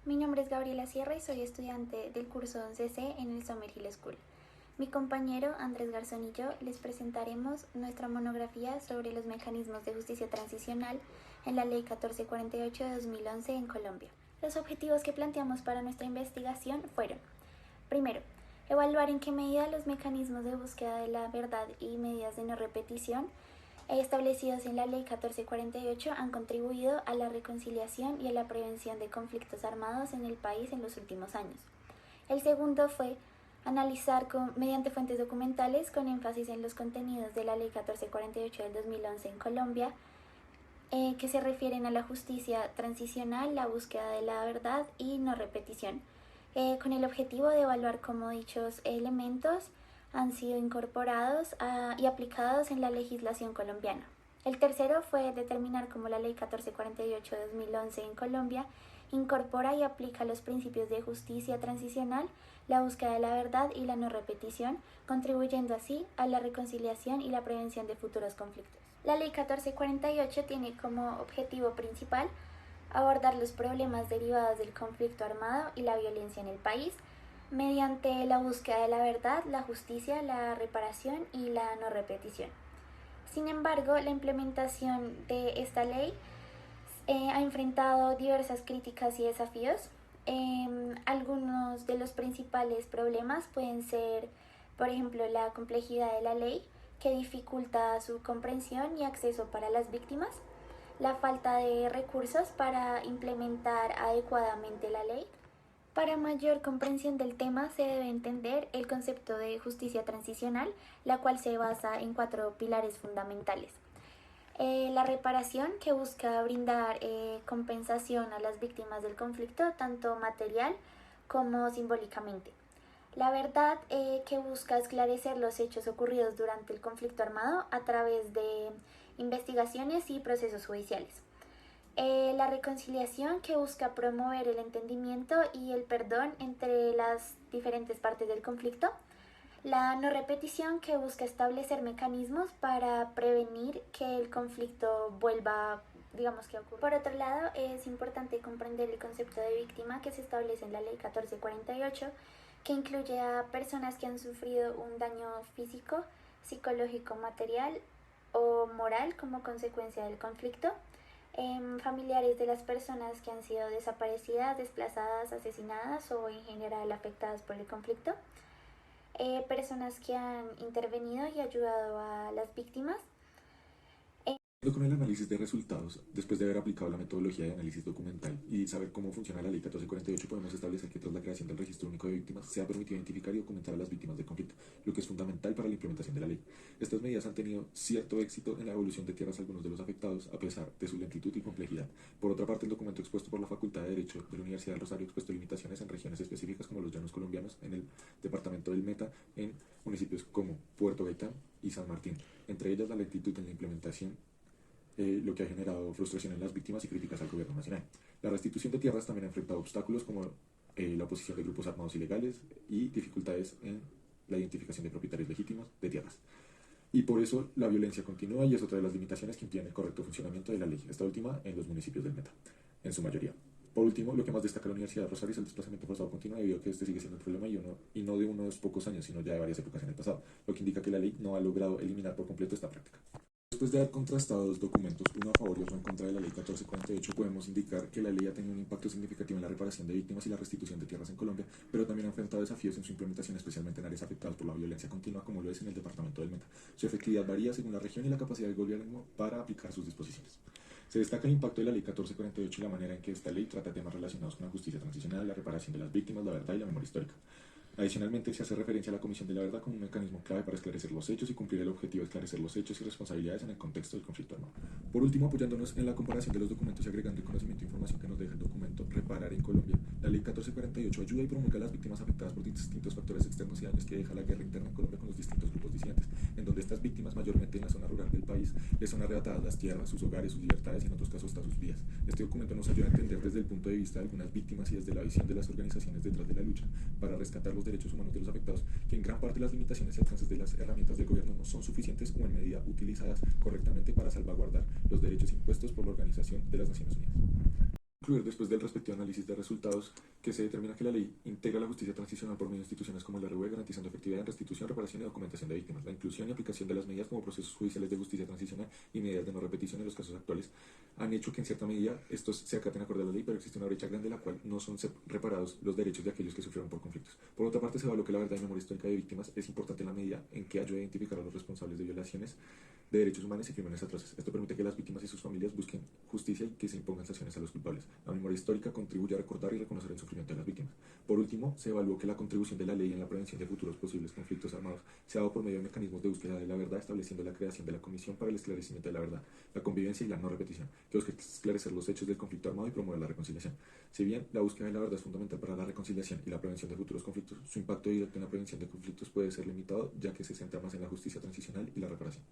Mi nombre es Gabriela Sierra y soy estudiante del curso 11C en el Summerhill School. Mi compañero Andrés Garzón y yo les presentaremos nuestra monografía sobre los mecanismos de justicia transicional en la Ley 1448 de 2011 en Colombia. Los objetivos que planteamos para nuestra investigación fueron: primero, evaluar en qué medida los mecanismos de búsqueda de la verdad y medidas de no repetición establecidos en la Ley 1448 han contribuido a la reconciliación y a la prevención de conflictos armados en el país en los últimos años. El segundo fue analizar mediante fuentes documentales con énfasis en los contenidos de la Ley 1448 del 2011 en Colombia, que se refieren a la justicia transicional, la búsqueda de la verdad y no repetición, con el objetivo de evaluar cómo dichos elementos han sido incorporados y aplicados en la legislación colombiana. El tercero fue determinar cómo la Ley 1448 de 2011 en Colombia incorpora y aplica los principios de justicia transicional, la búsqueda de la verdad y la no repetición, contribuyendo así a la reconciliación y la prevención de futuros conflictos. La Ley 1448 tiene como objetivo principal abordar los problemas derivados del conflicto armado y la violencia en el país, mediante la búsqueda de la verdad, la justicia, la reparación y la no repetición. Sin embargo, la implementación de esta ley ha enfrentado diversas críticas y desafíos. Algunos de los principales problemas pueden ser, por ejemplo, la complejidad de la ley, que dificulta su comprensión y acceso para las víctimas, la falta de recursos para implementar adecuadamente la ley. Para mayor comprensión del tema se debe entender el concepto de justicia transicional, la cual se basa en 4 pilares fundamentales. La reparación, que busca brindar compensación a las víctimas del conflicto, tanto material como simbólicamente. La verdad, que busca esclarecer los hechos ocurridos durante el conflicto armado a través de investigaciones y procesos judiciales. La reconciliación, que busca promover el entendimiento y el perdón entre las diferentes partes del conflicto. La no repetición, que busca establecer mecanismos para prevenir que el conflicto vuelva, que ocurra. Por otro lado, es importante comprender el concepto de víctima que se establece en la Ley 1448, que incluye a personas que han sufrido un daño físico, psicológico, material o moral como consecuencia del conflicto, familiares de las personas que han sido desaparecidas, desplazadas, asesinadas o en general afectadas por el conflicto, personas que han intervenido y ayudado a las víctimas. Con el análisis de resultados, después de haber aplicado la metodología de análisis documental y saber cómo funciona la Ley 1448, podemos establecer que tras la creación del Registro Único de Víctimas se ha permitido identificar y documentar a las víctimas del conflicto, lo que es fundamental para la implementación de la ley. Estas medidas han tenido cierto éxito en la evolución de tierras a algunos de los afectados, a pesar de su lentitud y complejidad. Por otra parte, el documento expuesto por la Facultad de Derecho de la Universidad de Rosario ha expuesto limitaciones en regiones específicas como los llanos colombianos, en el departamento del Meta, en municipios como Puerto Gaitán y San Martín, entre ellas la lentitud en la implementación, lo que ha generado frustración en las víctimas y críticas al gobierno nacional. La restitución de tierras también ha enfrentado obstáculos como la oposición de grupos armados ilegales y dificultades en la identificación de propietarios legítimos de tierras. Y por eso la violencia continúa y es otra de las limitaciones que impiden el correcto funcionamiento de la ley, esta última en los municipios del Meta, en su mayoría. Por último, lo que más destaca la Universidad de Rosario es el desplazamiento forzado continuo, debido a que este sigue siendo un problema y no de unos pocos años, sino ya de varias épocas en el pasado, lo que indica que la ley no ha logrado eliminar por completo esta práctica. Después de haber contrastado dos documentos, uno a favor y otro en contra de la Ley 1448, podemos indicar que la ley ha tenido un impacto significativo en la reparación de víctimas y la restitución de tierras en Colombia, pero también ha enfrentado desafíos en su implementación, especialmente en áreas afectadas por la violencia continua, como lo es en el departamento del Meta. Su efectividad varía según la región y la capacidad del gobierno para aplicar sus disposiciones. Se destaca el impacto de la Ley 1448 y la manera en que esta ley trata temas relacionados con la justicia transicional, la reparación de las víctimas, la verdad y la memoria histórica. Adicionalmente, se hace referencia a la Comisión de la Verdad como un mecanismo clave para esclarecer los hechos y cumplir el objetivo de esclarecer los hechos y responsabilidades en el contexto del conflicto armado. Por último, apoyándonos en la comparación de los documentos y agregando el conocimiento e información que nos deja el documento Reparar en Colombia, la Ley 1448 ayuda y promulga a las víctimas afectadas por distintos factores externos y daños que deja la guerra interna en Colombia con los distintos grupos disidentes, en donde estas víctimas, mayormente en la zona rural del país, les son arrebatadas las tierras, sus hogares, sus libertades y en otros casos hasta sus vidas. Este documento nos ayuda a entender desde el punto de vista de algunas víctimas y desde la visión de las organizaciones detrás de la lucha para rescatar los derechos humanos de los afectados, que en gran parte las limitaciones y alcances de las herramientas del gobierno no son suficientes o en medida utilizadas correctamente para salvaguardar los derechos impuestos por la Organización de las Naciones Unidas. Concluir después del respectivo análisis de resultados que se determina que la ley integra la justicia transicional por medio de instituciones como el RV, garantizando efectividad en restitución, reparación y documentación de víctimas, la inclusión y aplicación de las medidas como procesos judiciales de justicia transicional y medidas de no repetición en los casos actuales han hecho que en cierta medida estos se acaten acorde a la ley, pero existe una brecha grande en la cual no son reparados los derechos de aquellos que sufrieron por conflictos. Por otra parte, se evaluó que la verdad y memoria histórica de víctimas es importante en la medida en que ayuda a identificar a los responsables de violaciones de derechos humanos y crímenes atroces. Esto permite que las víctimas y sus familias busquen justicia y que se impongan sanciones a los culpables. La memoria histórica contribuye a recordar y reconocer el sufrimiento de las víctimas. Por último, se evaluó que la contribución de la ley en la prevención de futuros posibles conflictos armados se ha dado por medio de mecanismos de búsqueda de la verdad, estableciendo la creación de la Comisión para el Esclarecimiento de la Verdad, la convivencia y la no repetición, que busca esclarecer los hechos del conflicto armado y promover la reconciliación. Si bien la búsqueda de la verdad es fundamental para la reconciliación y la prevención de futuros conflictos, su impacto directo en la prevención de conflictos puede ser limitado, ya que se centra más en la justicia transicional y la reparación.